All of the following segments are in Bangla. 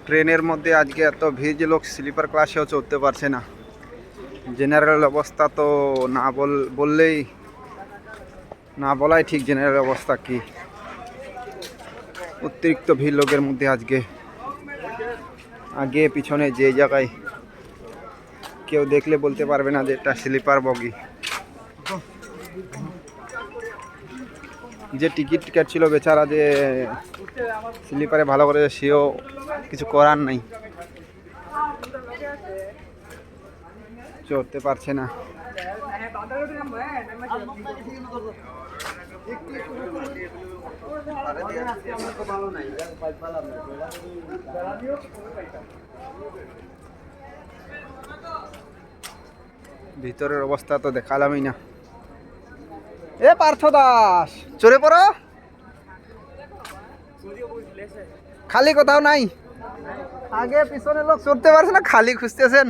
ট্রেনের মধ্যে আজকে এত ভিড় যে লোক স্লিপার ক্লাসেও চড়তে পারছে না। জেনারেল অবস্থা তো বললেই না বলাই ঠিক। জেনারেল অবস্থা কি, অতিরিক্ত ভিড় লোকের মধ্যে আজকে। আগে পিছনে যে জায়গায় কেউ দেখলে বলতে পারবে না যে এটা স্লিপার বগি। যে টিকিট কাটছিল বেচারা, যে স্লিপারে ভালো করে, সেও কিছু করার নাই, চড়তে পারছে না। ভিতরের অবস্থা তো দেখালামই না। এ পার্থ দাস, চড়ে পড়ো, খালি কোথাও নাই। আগে পিছনে লোক চড়তে পারছে না, খালি খুঁজতেছেন।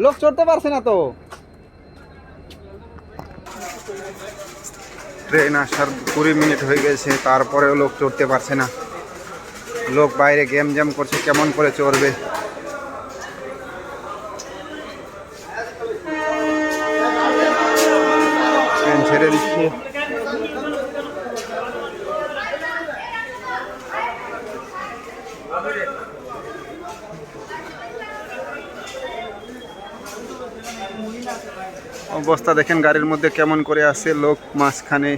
লোক চড়তে পারছে না তো। ট্রেন আসার 20 মিনিট হয়ে গেছে, তারপরেও লোক চড়তে পারছে না। লোক বাইরে গেম জ্যাম করছে, কেমন করে চড়বে। ট্রেন ছেড়ে দিচ্ছে। অবস্থা দেখেন গাড়ির মধ্যে কেমন করে আছে, লোক মাঝখানে।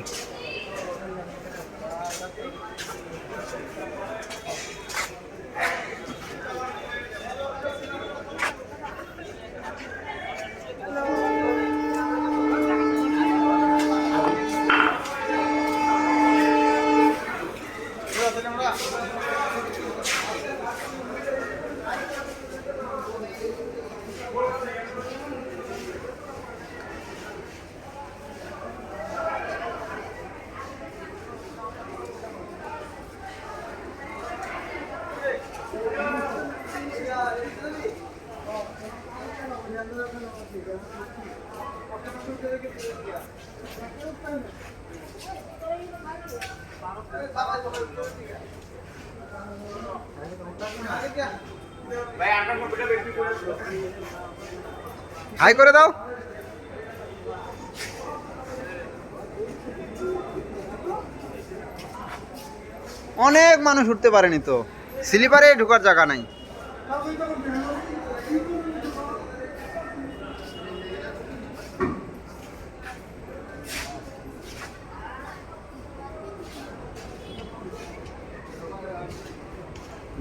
হাই করে দাও। অনেক মানুষ উঠতে পারেনি তো, স্লিপারে ঢোকার জায়গা নাই।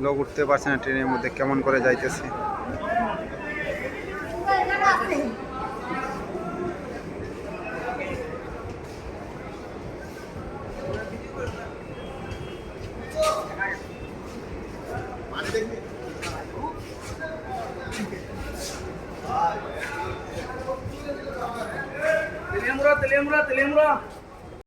লোক উঠতে পারছে না ট্রেনের মধ্যে, কেমন করে যাইতেছে। তেলেমুরা